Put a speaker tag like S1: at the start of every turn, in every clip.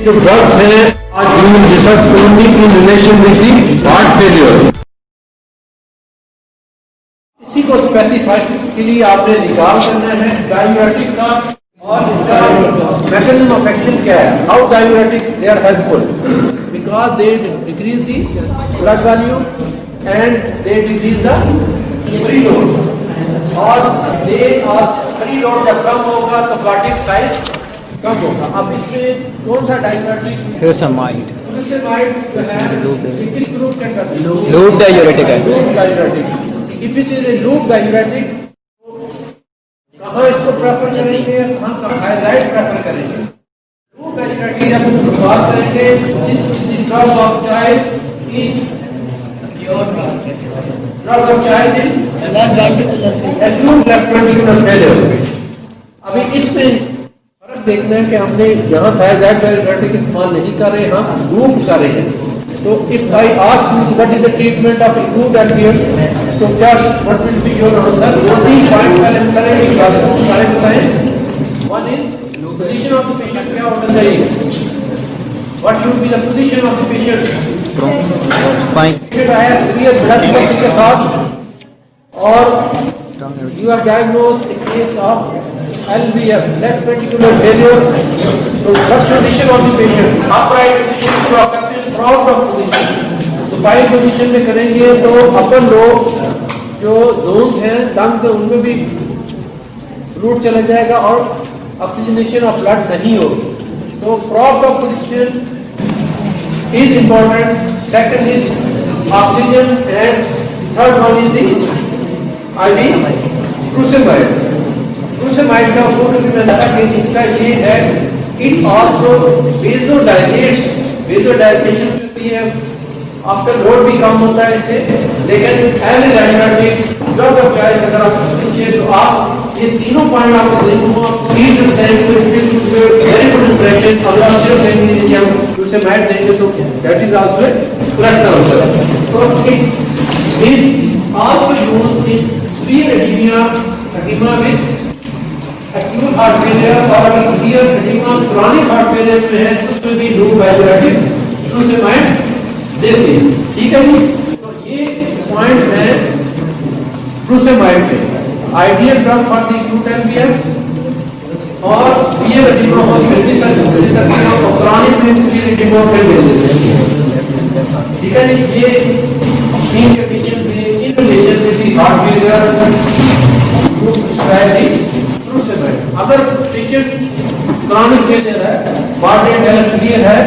S1: जो ड्रग्स हैं आज use research only in relation with the heart failure. इसी को स्पेसिफिकली आपने निकाल करना है डायूरेटिक का और इसका मैकेनिज्म ऑफ एक्शन क्या है। How diuretic they are helpful because they decrease the blood volume and they decrease the preload और दे और फ्री लोड जब कम होगा तो कार्डियक साइज कम होगा। अब इसमें कौन सा डायूरेटिक
S2: Furosemide.
S1: जो है किस ग्रुप के अंदर
S2: Loop diuretic है.
S1: Loop diuretic. If it is a loop diuretic कहाँ इसको प्रेफर करेंगे, हम हाईलाइट प्रेफर करेंगे। लूप डायूरेटिक जब हम शुरुआत करेंगे इस drug of choice is drug of choice is acute left ventricular failure. अभी इसमें फर्क देखना है कि हमने यहाँ थायराइड डायूरेटिक इस्तेमाल नहीं कर रहे, हम लूप कर रहे हैं। तो if I ask you what is the treatment of acute एंटीएम तो क्या what will be your answer. Only point पहले हम करेंगे सारे बताएं। One is position of the patient क्या होना चाहिए, what should be the position of the patient. Patient आया सीवियर ब्लड प्रेशर के साथ और you are diagnosed in case of LVF, left ventricular failure. So what position of the patient? Upright position को आप करते हैं front of position. supine position में करेंगे तो अपर लोब जो जोन्स हैं लंग के उनमें भी फ्लूइड चला जाएगा और ऑक्सीजनेशन ऑफ ब्लड नहीं होगी। तो prop of position is important. Second is oxygen and third one is the IV furosemide. furosemide का फोटो भी मैंने रखा कि इसका ये है इट ऑल्सो वेजोडाइलेट्स। वेजोडाइलेशन होती है आफ्टर लोड भी कम होता है इससे, लेकिन as a diuretic drug of choice अगर आप पूछिए तो आप ये तीनों पॉइंट आपको देखूंगा वेरी गुड इंप्रेशन। अगर आप सिर्फ देंगे कि हम furosemide देंगे तो that is also correct answer. तो it is also used in severe oedema with acute heart failure और अगर severe oedema chronic heart failure में है तो उसमें भी लूप डायूरेटिक furosemide देते हैं। ठीक है जी। तो ये पॉइंट है furosemide में ideal drug for the acute LVF और सीवियर एडीमा और क्रॉनिक में सीवियर एडीमा ठीक है जी। ये तीन कंडीशन में in relation with heart failure अगर पेशेंट क्रॉनिक फेलियर है, मॉडरेट या सीवियर है,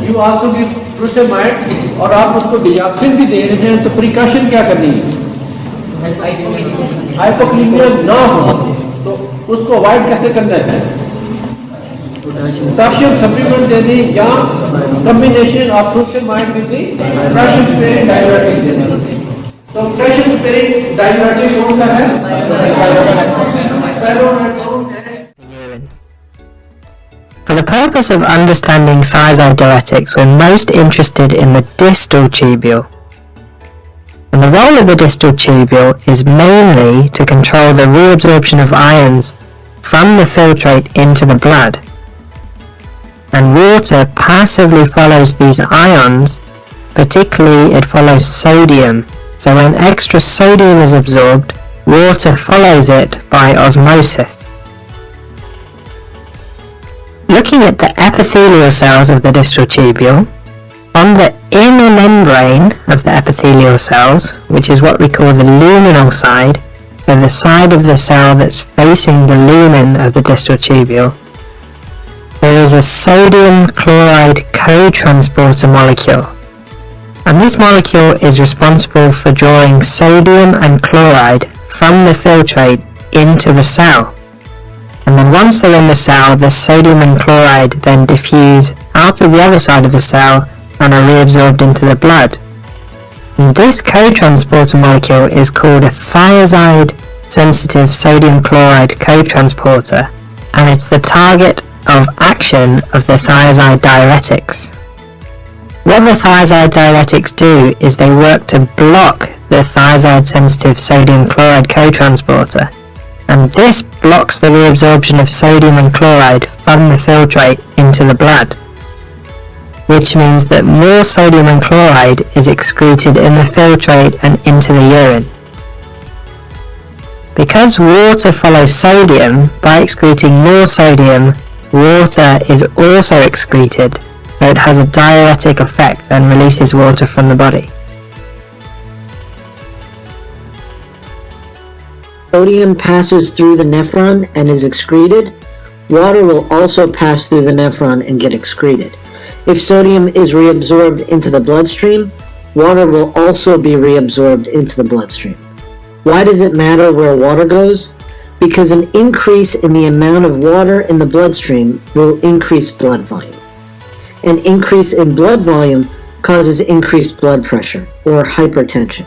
S1: यू आल्सो गिव furosemide और आप उसको डिऑक्सिन भी दे रहे हैं तो प्रिकॉशन क्या करनी है, हाइपोक्लीमिया ना हो तो उसको अवॉइड कैसे करना है। पोटेशियम सप्लीमेंट दे दी या combination of furosemide with potassium sparing diuretic दे दी। तो पोटेशियम स्पेरिंग डायूरेटिक कौन सा है,
S3: For the purpose of understanding thiazide diuretics, we're most interested in the distal tubule. And the role of the distal tubule is mainly to control the reabsorption of ions from the filtrate into the blood. And water passively follows these ions, particularly it follows sodium. So when extra sodium is absorbed, water follows it by osmosis. Looking at the epithelial cells of the distal tubule, on the inner membrane of the epithelial cells, which is what we call the luminal side, so the side of the cell that's facing the lumen of the distal tubule, there is a sodium chloride co-transporter molecule. And this molecule is responsible for drawing sodium and chloride from the filtrate into the cell. And then once they're in the cell, the sodium and chloride then diffuse out of the other side of the cell and are reabsorbed into the blood. And this co-transporter molecule is called a thiazide sensitive sodium chloride co-transporter, and it's the target of action of the thiazide diuretics. What the thiazide diuretics do is they work to block the thiazide sensitive sodium chloride co-transporter, and this blocks the reabsorption of sodium and chloride from the filtrate into the blood. which means that more sodium and chloride is excreted in the filtrate and into the urine. Because water follows sodium, by excreting more sodium, water is also excreted, so it has a diuretic effect and releases water from the body.
S2: Sodium passes through the nephron and is excreted. Water will also pass through the nephron and get excreted. If sodium is reabsorbed into the bloodstream, water will also be reabsorbed into the bloodstream. Why does it matter where water goes? Because an increase in the amount of water in the bloodstream will increase blood volume. An increase in blood volume causes increased blood pressure or hypertension.